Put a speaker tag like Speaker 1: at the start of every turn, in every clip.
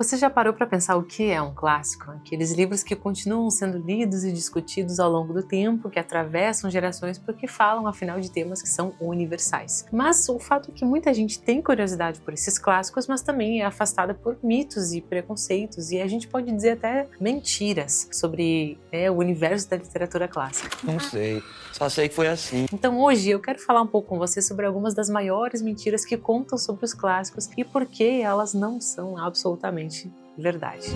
Speaker 1: Você já parou para pensar o que é um clássico? Aqueles livros que continuam sendo lidos e discutidos ao longo do tempo, que atravessam gerações porque falam, afinal, de temas que são universais. Mas o fato é que muita gente tem curiosidade por esses clássicos, mas também é afastada por mitos e preconceitos, e a gente pode dizer até mentiras sobre o universo da literatura clássica.
Speaker 2: Não sei, só sei que foi assim.
Speaker 1: Então hoje eu quero falar um pouco com você sobre algumas das maiores mentiras que contam sobre os clássicos e por que elas não são absolutamente verdade.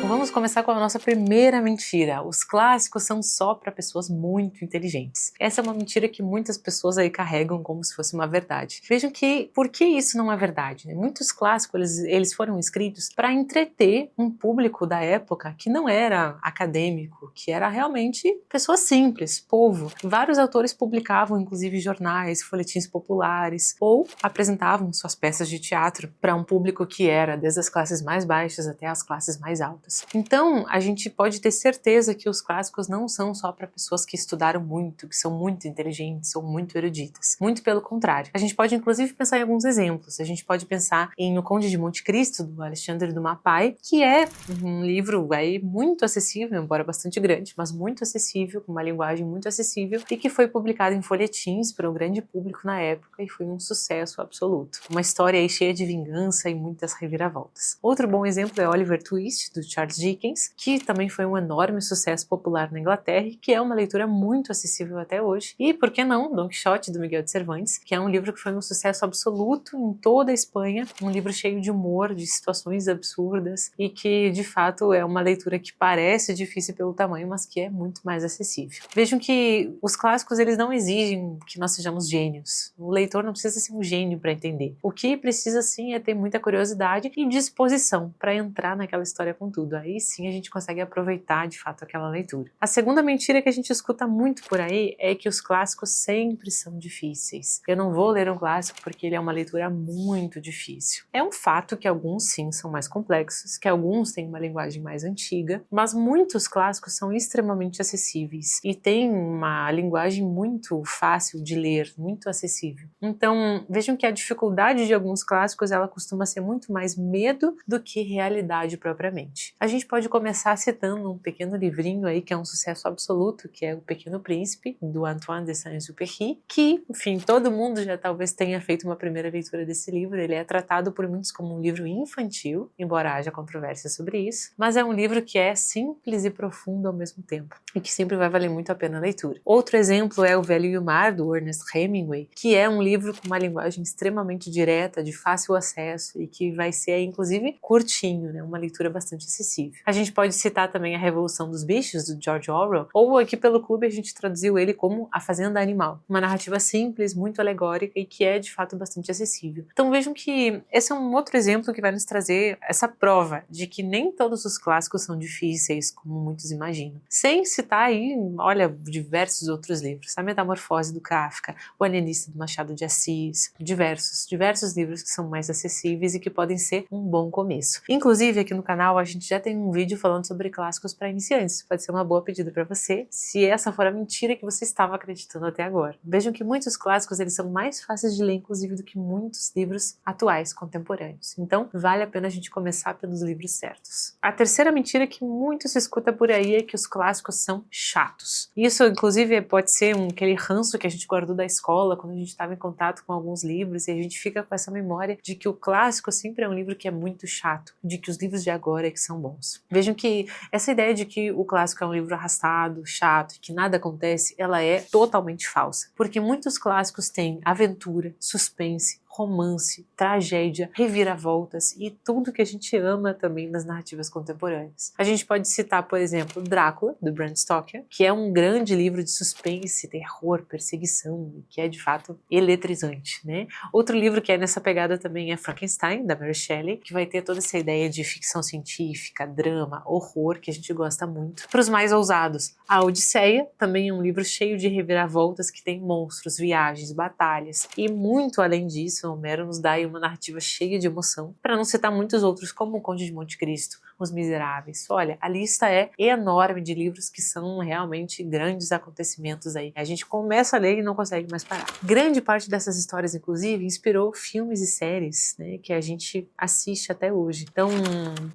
Speaker 1: Vamos começar com a nossa primeira mentira. Os clássicos são só para pessoas muito inteligentes. Essa é uma mentira que muitas pessoas aí carregam como se fosse uma verdade. Vejam que, por que isso não é verdade? Muitos clássicos, eles foram escritos para entreter um público da época que não era acadêmico, que era realmente pessoas simples, povo. Vários autores publicavam, inclusive, jornais, folhetins populares, ou apresentavam suas peças de teatro para um público que era desde as classes mais baixas até as classes mais altas. Então, a gente pode ter certeza que os clássicos não são só para pessoas que estudaram muito, que são muito inteligentes ou muito eruditas. Muito pelo contrário. A gente pode, inclusive, pensar em alguns exemplos. A gente pode pensar em O Conde de Monte Cristo, do Alexandre Dumas, que é um livro aí muito acessível, embora bastante grande, mas muito acessível, com uma linguagem muito acessível, e que foi publicado em folhetins para um grande público na época e foi um sucesso absoluto. Uma história aí cheia de vingança e muitas reviravoltas. Outro bom exemplo é Oliver Twist, do Charles Dickens, que também foi um enorme sucesso popular na Inglaterra e que é uma leitura muito acessível até hoje. E, por que não, Don Quixote, do Miguel de Cervantes, que é um livro que foi um sucesso absoluto em toda a Espanha, um livro cheio de humor, de situações absurdas e que, de fato, é uma leitura que parece difícil pelo tamanho, mas que é muito mais acessível. Vejam que os clássicos, eles não exigem que nós sejamos gênios. O leitor não precisa ser um gênio para entender. O que precisa, sim, é ter muita curiosidade e disposição para entrar naquela história com tudo. Aí sim a gente consegue aproveitar de fato aquela leitura. A segunda mentira que a gente escuta muito por aí é que os clássicos sempre são difíceis. Eu não vou ler um clássico porque ele é uma leitura muito difícil. É um fato que alguns sim são mais complexos, que alguns têm uma linguagem mais antiga, mas muitos clássicos são extremamente acessíveis e têm uma linguagem muito fácil de ler, muito acessível. Então vejam que a dificuldade de alguns clássicos ela costuma ser muito mais medo do que realidade propriamente. A gente pode começar citando um pequeno livrinho aí que é um sucesso absoluto, que é O Pequeno Príncipe, do Antoine de Saint-Exupéry, que, enfim, todo mundo já talvez tenha feito uma primeira leitura desse livro. Ele é tratado por muitos como um livro infantil, embora haja controvérsia sobre isso, mas é um livro que é simples e profundo ao mesmo tempo, e que sempre vai valer muito a pena a leitura. Outro exemplo é O Velho e o Mar, do Ernest Hemingway, que é um livro com uma linguagem extremamente direta, de fácil acesso, e que vai ser, inclusive, curtinho, né? Uma leitura bastante acessível. A gente pode citar também A Revolução dos Bichos, do George Orwell, ou aqui pelo clube a gente traduziu ele como A Fazenda Animal. Uma narrativa simples, muito alegórica e que é de fato bastante acessível. Então vejam que esse é um outro exemplo que vai nos trazer essa prova de que nem todos os clássicos são difíceis, como muitos imaginam. Sem citar aí, olha, diversos outros livros. A Metamorfose, do Kafka, O Alienista, do Machado de Assis, diversos livros que são mais acessíveis e que podem ser um bom começo. Inclusive aqui no canal a gente já tem um vídeo falando sobre clássicos para iniciantes. Pode ser uma boa pedida para você, se essa for a mentira que você estava acreditando até agora. Vejam que muitos clássicos eles são mais fáceis de ler, inclusive, do que muitos livros atuais, contemporâneos. Então, vale a pena a gente começar pelos livros certos. A terceira mentira que muito se escuta por aí é que os clássicos são chatos. Isso, inclusive, pode ser aquele ranço que a gente guardou da escola, quando a gente estava em contato com alguns livros, e a gente fica com essa memória de que o clássico sempre é um livro que é muito chato, de que os livros de agora é que são bons. Vejam que essa ideia de que o clássico é um livro arrastado, chato, que nada acontece, ela é totalmente falsa. Porque muitos clássicos têm aventura, suspense, romance, tragédia, reviravoltas e tudo que a gente ama também nas narrativas contemporâneas. A gente pode citar, por exemplo, Drácula, do Bram Stoker, que é um grande livro de suspense, terror, perseguição, que é de fato eletrizante, né? Outro livro que é nessa pegada também é Frankenstein, da Mary Shelley, que vai ter toda essa ideia de ficção científica, drama, horror, que a gente gosta muito. Para os mais ousados, A Odisseia, também é um livro cheio de reviravoltas que tem monstros, viagens, batalhas e muito além disso, Homero nos dá aí uma narrativa cheia de emoção, para não citar muitos outros como O Conde de Monte Cristo, Os Miseráveis. Olha, a lista é enorme de livros que são realmente grandes acontecimentos aí. A gente começa a ler e não consegue mais parar. Grande parte dessas histórias, inclusive, inspirou filmes e séries, né, que a gente assiste até hoje. Então,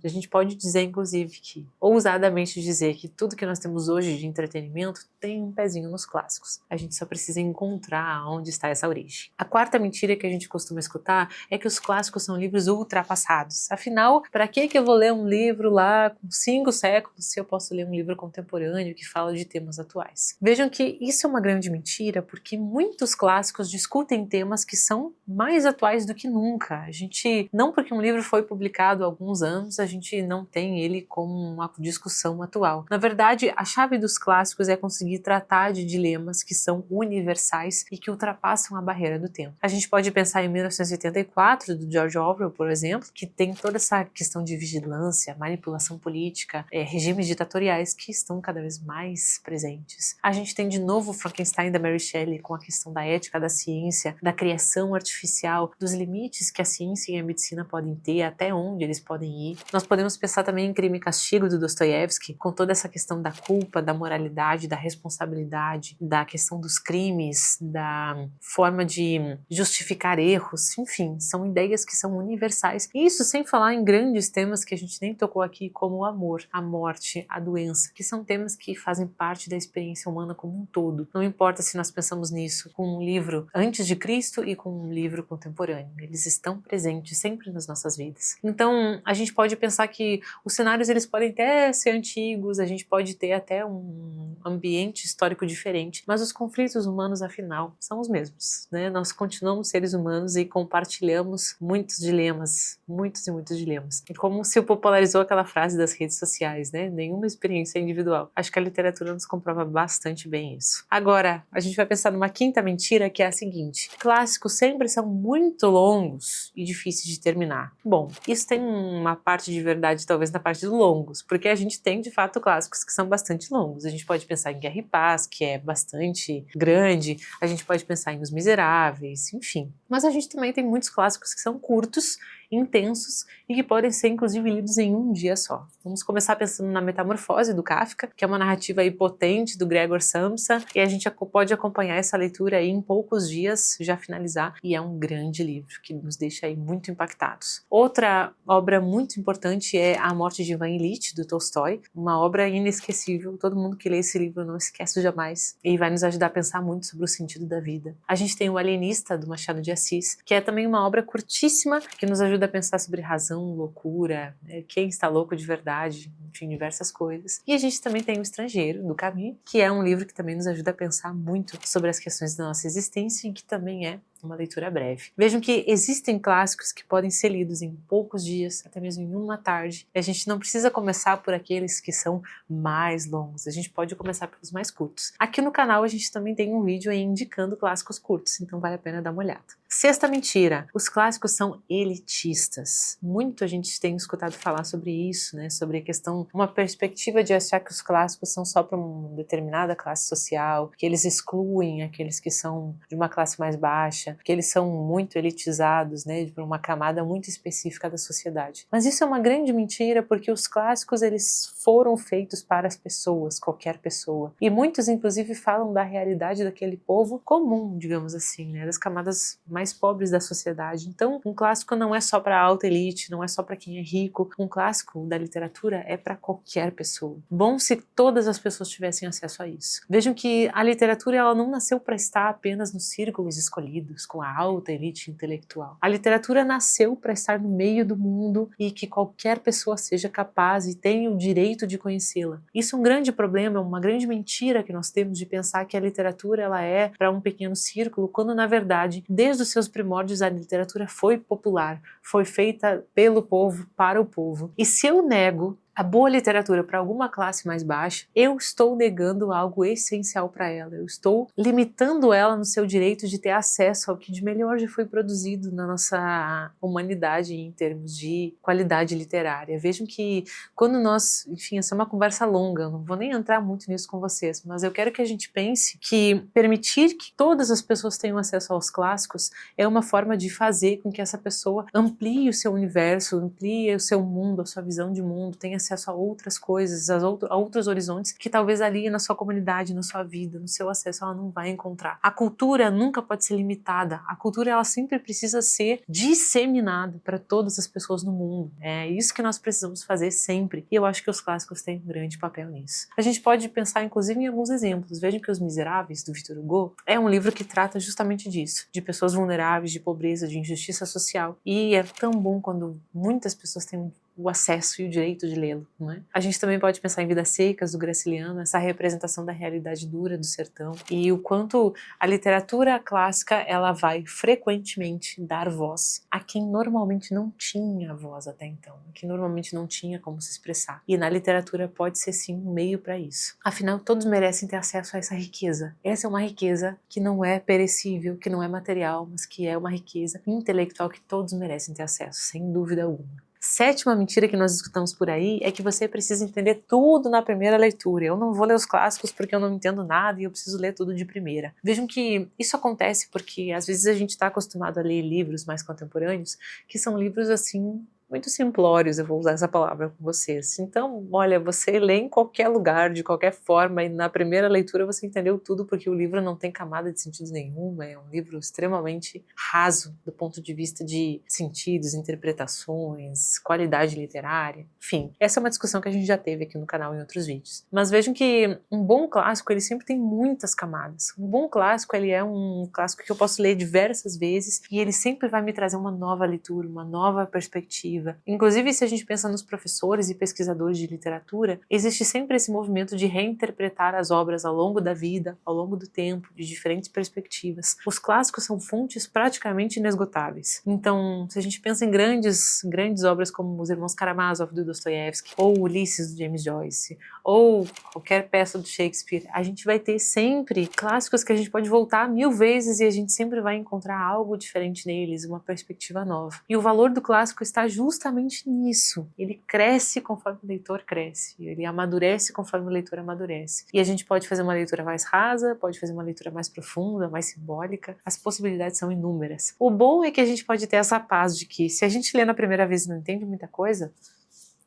Speaker 1: a gente pode dizer, inclusive, que, ousadamente dizer que tudo que nós temos hoje de entretenimento tem um pezinho nos clássicos. A gente só precisa encontrar onde está essa origem. A quarta mentira que a gente costuma escutar é que os clássicos são livros ultrapassados. Afinal, para que eu vou ler um livro lá com 5 séculos se eu posso ler um livro contemporâneo que fala de temas atuais? Vejam que isso é uma grande mentira, porque muitos clássicos discutem temas que são mais atuais do que nunca. A gente, não porque um livro foi publicado há alguns anos, a gente não tem ele como uma discussão atual. Na verdade, a chave dos clássicos é conseguir tratar de dilemas que são universais e que ultrapassam a barreira do tempo. A gente pode pensar em 1984, do George Orwell, por exemplo, que tem toda essa questão de vigilância, manipulação política, regimes ditatoriais que estão cada vez mais presentes. A gente tem de novo Frankenstein, da Mary Shelley, com a questão da ética da ciência, da criação artificial, dos limites que a ciência e a medicina podem ter, até onde eles podem ir. Nós podemos pensar também em Crime e Castigo, do Dostoiévski, com toda essa questão da culpa, da moralidade, da responsabilidade, da questão dos crimes, da forma de justificar erros, enfim, são ideias que são universais. E isso sem falar em grandes temas que a gente nem tocou aqui, como o amor, a morte, a doença, que são temas que fazem parte da experiência humana como um todo. Não importa se nós pensamos nisso com um livro antes de Cristo e com um livro contemporâneo, eles estão presentes sempre nas nossas vidas. Então, a gente pode pensar que os cenários eles podem até ser antigos, a gente pode ter até um ambiente histórico diferente, mas os conflitos humanos, afinal, são os mesmos, né? Nós continuamos seres humanos e compartilhamos muitos dilemas, muitos e muitos dilemas. E como se popularizou aquela frase das redes sociais, né? Nenhuma experiência é individual. Acho que a literatura nos comprova bastante bem isso. Agora, a gente vai pensar numa quinta mentira, que é a seguinte: clássicos sempre são muito longos e difíceis de terminar. Bom, isso tem uma parte de verdade, talvez na parte dos longos, porque a gente tem, de fato, clássicos que são bastante longos. A gente pode pensar em Guerra e Paz, que é bastante grande, a gente pode pensar em Os Miseráveis, enfim. Mas a gente também tem muitos clássicos que são curtos, intensos e que podem ser inclusive lidos em um dia só. Vamos começar pensando na Metamorfose, do Kafka, que é uma narrativa aí potente do Gregor Samsa, e a gente pode acompanhar essa leitura aí em poucos dias, já finalizar, e é um grande livro que nos deixa aí muito impactados. Outra obra muito importante é A Morte de Ivan Ilitch, do Tolstói, uma obra inesquecível, todo mundo que lê esse livro não esquece jamais, e vai nos ajudar a pensar muito sobre o sentido da vida. A gente tem O Alienista, do Machado de Assis, que é também uma obra curtíssima, que nos ajuda a pensar sobre razão, loucura, né? Quem está louco de verdade, enfim, diversas coisas. E a gente também tem O Estrangeiro, do Camus, que é um livro que também nos ajuda a pensar muito sobre as questões da nossa existência e que também é uma leitura breve. Vejam que existem clássicos que podem ser lidos em poucos dias, até mesmo em uma tarde. E a gente não precisa começar por aqueles que são mais longos, a gente pode começar pelos mais curtos. Aqui no canal a gente também tem um vídeo aí indicando clássicos curtos, então vale a pena dar uma olhada. Sexta mentira: os clássicos são elitistas. Muito a gente tem escutado falar sobre isso, né? Sobre a questão, uma perspectiva de achar que os clássicos são só para uma determinada classe social, que eles excluem aqueles que são de uma classe mais baixa, que eles são muito elitizados, né? Por uma camada muito específica da sociedade. Mas isso é uma grande mentira, porque os clássicos eles foram feitos para as pessoas, qualquer pessoa. E muitos, inclusive, falam da realidade daquele povo comum, digamos assim, né? Das camadas mais pobres da sociedade. Então, um clássico não é só para a alta elite, não é só para quem é rico. Um clássico da literatura é para qualquer pessoa. Bom se todas as pessoas tivessem acesso a isso. Vejam que a literatura ela não nasceu para estar apenas nos círculos escolhidos, com a alta elite intelectual. A literatura nasceu para estar no meio do mundo e que qualquer pessoa seja capaz e tenha o direito de conhecê-la. Isso é um grande problema, uma grande mentira que nós temos de pensar que a literatura ela é para um pequeno círculo, quando na verdade, desde os seus primórdios, a literatura foi popular, foi feita pelo povo, para o povo. E se eu nego a boa literatura para alguma classe mais baixa, eu estou negando algo essencial para ela, eu estou limitando ela no seu direito de ter acesso ao que de melhor já foi produzido na nossa humanidade em termos de qualidade literária. Vejam que quando nós, enfim, essa é uma conversa longa, eu não vou nem entrar muito nisso com vocês, mas eu quero que a gente pense que permitir que todas as pessoas tenham acesso aos clássicos é uma forma de fazer com que essa pessoa amplie o seu universo, amplie o seu mundo, a sua visão de mundo, tenha acesso a outras coisas, a outros horizontes que talvez ali na sua comunidade, na sua vida, no seu acesso ela não vai encontrar. A cultura nunca pode ser limitada, a cultura ela sempre precisa ser disseminada para todas as pessoas no mundo. É isso que nós precisamos fazer sempre, e eu acho que os clássicos têm um grande papel nisso. A gente pode pensar inclusive em alguns exemplos. Vejam que Os Miseráveis, do Victor Hugo, é um livro que trata justamente disso, de pessoas vulneráveis, de pobreza, de injustiça social, e é tão bom quando muitas pessoas têm o acesso e o direito de lê-lo, não é? A gente também pode pensar em Vidas Secas, do Graciliano, essa representação da realidade dura do sertão, e o quanto a literatura clássica ela vai frequentemente dar voz a quem normalmente não tinha voz até então, que normalmente não tinha como se expressar. E na literatura pode ser sim um meio para isso. Afinal, todos merecem ter acesso a essa riqueza. Essa é uma riqueza que não é perecível, que não é material, mas que é uma riqueza intelectual que todos merecem ter acesso, sem dúvida alguma. Sétima mentira que nós escutamos por aí é que você precisa entender tudo na primeira leitura. Eu não vou ler os clássicos porque eu não entendo nada e eu preciso ler tudo de primeira. Vejam que isso acontece porque às vezes a gente está acostumado a ler livros mais contemporâneos que são livros assim muito simplórios, eu vou usar essa palavra com vocês. Então, olha, você lê em qualquer lugar, de qualquer forma, e na primeira leitura você entendeu tudo, porque o livro não tem camada de sentido nenhum, é um livro extremamente raso do ponto de vista de sentidos, interpretações, qualidade literária, enfim. Essa é uma discussão que a gente já teve aqui no canal em outros vídeos. Mas vejam que um bom clássico, ele sempre tem muitas camadas. Um bom clássico, ele é um clássico que eu posso ler diversas vezes e ele sempre vai me trazer uma nova leitura, uma nova perspectiva. Inclusive, se a gente pensa nos professores e pesquisadores de literatura, existe sempre esse movimento de reinterpretar as obras ao longo da vida, ao longo do tempo, de diferentes perspectivas. Os clássicos são fontes praticamente inesgotáveis. Então, se a gente pensa em grandes obras como Os Irmãos Karamazov, do Dostoiévski, ou Ulisses, do James Joyce, ou qualquer peça do Shakespeare, a gente vai ter sempre clássicos que a gente pode voltar 1000 vezes e a gente sempre vai encontrar algo diferente neles, uma perspectiva nova. E o valor do clássico está justamente nisso. Ele cresce conforme o leitor cresce, ele amadurece conforme o leitor amadurece. E a gente pode fazer uma leitura mais rasa, pode fazer uma leitura mais profunda, mais simbólica, as possibilidades são inúmeras. O bom é que a gente pode ter essa paz de que se a gente lê na primeira vez e não entende muita coisa,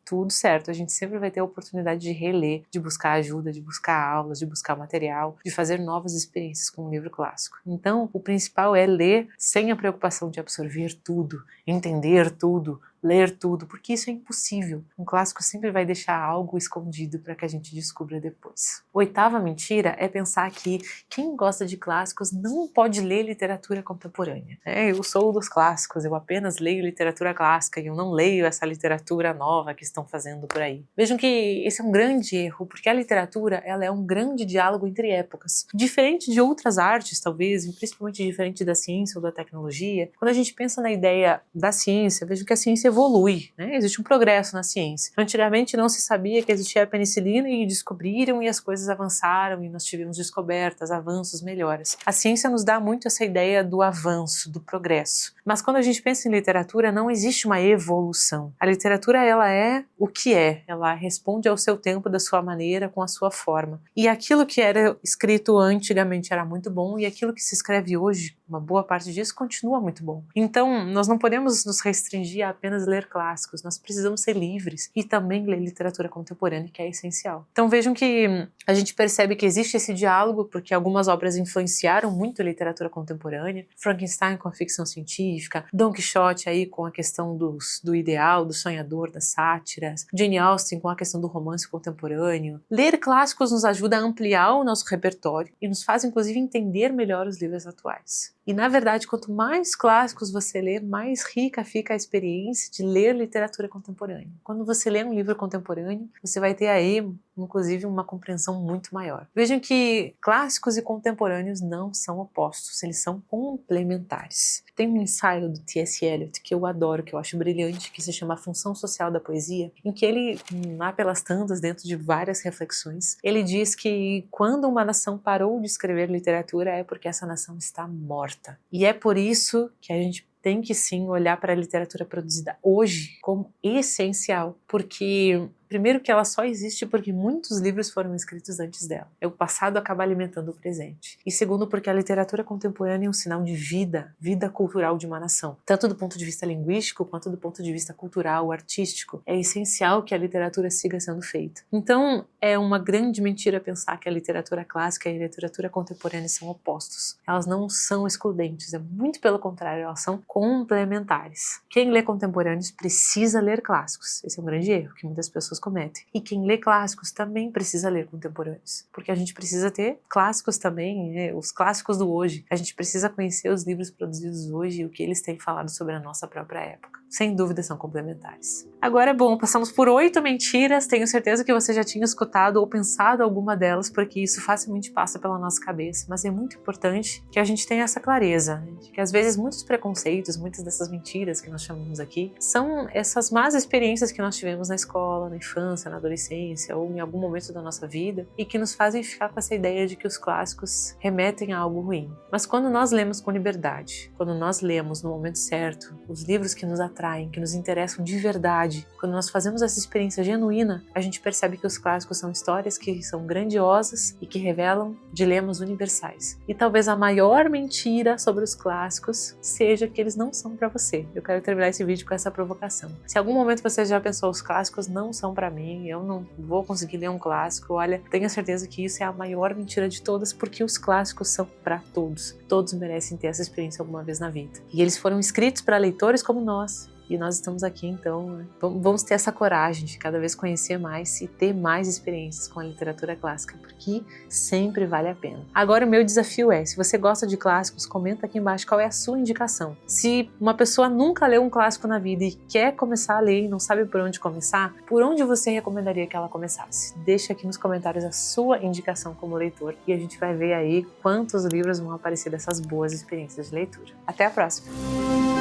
Speaker 1: tudo certo, a gente sempre vai ter a oportunidade de reler, de buscar ajuda, de buscar aulas, de buscar material, de fazer novas experiências com um livro clássico. Então, o principal é ler sem a preocupação de absorver tudo, entender tudo, ler tudo, porque isso é impossível. Um clássico sempre vai deixar algo escondido para que a gente descubra depois. Oitava mentira é pensar que quem gosta de clássicos não pode ler literatura contemporânea. Eu sou dos clássicos, eu apenas leio literatura clássica e eu não leio essa literatura nova que estão fazendo por aí. Vejam que esse é um grande erro, porque a literatura ela é um grande diálogo entre épocas. Diferente de outras artes, talvez, e principalmente diferente da ciência ou da tecnologia, quando a gente pensa na ideia da ciência, vejam que a ciência evolui, né? Existe um progresso na ciência. Antigamente não se sabia que existia a penicilina e descobriram e as coisas avançaram e nós tivemos descobertas, avanços, melhoras. A ciência nos dá muito essa ideia do avanço, do progresso. Mas quando a gente pensa em literatura, não existe uma evolução. A literatura, ela é o que é. Ela responde ao seu tempo, da sua maneira, com a sua forma. E aquilo que era escrito antigamente era muito bom e aquilo que se escreve hoje, uma boa parte disso, continua muito bom. Então, nós não podemos nos restringir a apenas ler clássicos, nós precisamos ser livres e também ler literatura contemporânea, que é essencial. Então vejam que a gente percebe que existe esse diálogo, porque algumas obras influenciaram muito a literatura contemporânea, Frankenstein com a ficção científica, Don Quixote aí com a questão do ideal, do sonhador, das sátiras, Jane Austen com a questão do romance contemporâneo. Ler clássicos nos ajuda a ampliar o nosso repertório e nos faz inclusive entender melhor os livros atuais. E na verdade, quanto mais clássicos você lê, mais rica fica a experiência de ler literatura contemporânea. Quando você lê um livro contemporâneo, você vai ter aí inclusive uma compreensão muito maior. Vejam que clássicos e contemporâneos não são opostos, eles são complementares. Tem um ensaio do T.S. Eliot que eu adoro, que eu acho brilhante, que se chama A Função Social da Poesia, em que ele, lá pelas tantas, dentro de várias reflexões, ele diz que quando uma nação parou de escrever literatura é porque essa nação está morta. E é por isso que a gente tem que sim olhar para a literatura produzida hoje como essencial, porque primeiro que ela só existe porque muitos livros foram escritos antes dela. O passado acaba alimentando o presente. E segundo, porque a literatura contemporânea é um sinal de vida cultural de uma nação. Tanto do ponto de vista linguístico, quanto do ponto de vista cultural, artístico. É essencial que a literatura siga sendo feita. Então, é uma grande mentira pensar que a literatura clássica e a literatura contemporânea são opostos. Elas não são excludentes, é muito pelo contrário, elas são complementares. Quem lê contemporâneos precisa ler clássicos. Esse é um grande erro que muitas pessoas cometem. E quem lê clássicos também precisa ler contemporâneos, porque a gente precisa ter clássicos também, os clássicos do hoje. A gente precisa conhecer os livros produzidos hoje e o que eles têm falado sobre a nossa própria época. Sem dúvida são complementares. Agora, bom, passamos por 8 mentiras, tenho certeza que você já tinha escutado ou pensado alguma delas, porque isso facilmente passa pela nossa cabeça, mas é muito importante que a gente tenha essa clareza, né? De que às vezes muitos preconceitos, muitas dessas mentiras que nós chamamos aqui, são essas más experiências que nós tivemos na escola, na infância, na adolescência ou em algum momento da nossa vida e que nos fazem ficar com essa ideia de que os clássicos remetem a algo ruim. Mas quando nós lemos com liberdade, quando nós lemos no momento certo os livros que nos atraem, que nos interessam de verdade, quando nós fazemos essa experiência genuína, a gente percebe que os clássicos são histórias que são grandiosas e que revelam dilemas universais. E talvez a maior mentira sobre os clássicos seja que eles não são para você. Eu quero terminar esse vídeo com essa provocação. Se em algum momento você já pensou, os clássicos não são para mim, eu não vou conseguir ler um clássico, olha, tenha certeza que isso é a maior mentira de todas, porque os clássicos são para todos. Todos merecem ter essa experiência alguma vez na vida. E eles foram escritos para leitores como nós. E nós estamos aqui, então, vamos ter essa coragem de cada vez conhecer mais e ter mais experiências com a literatura clássica, porque sempre vale a pena. Agora o meu desafio é, se você gosta de clássicos, comenta aqui embaixo qual é a sua indicação. Se uma pessoa nunca leu um clássico na vida e quer começar a ler e não sabe por onde começar, por onde você recomendaria que ela começasse? Deixa aqui nos comentários a sua indicação como leitor e a gente vai ver aí quantos livros vão aparecer dessas boas experiências de leitura. Até a próxima!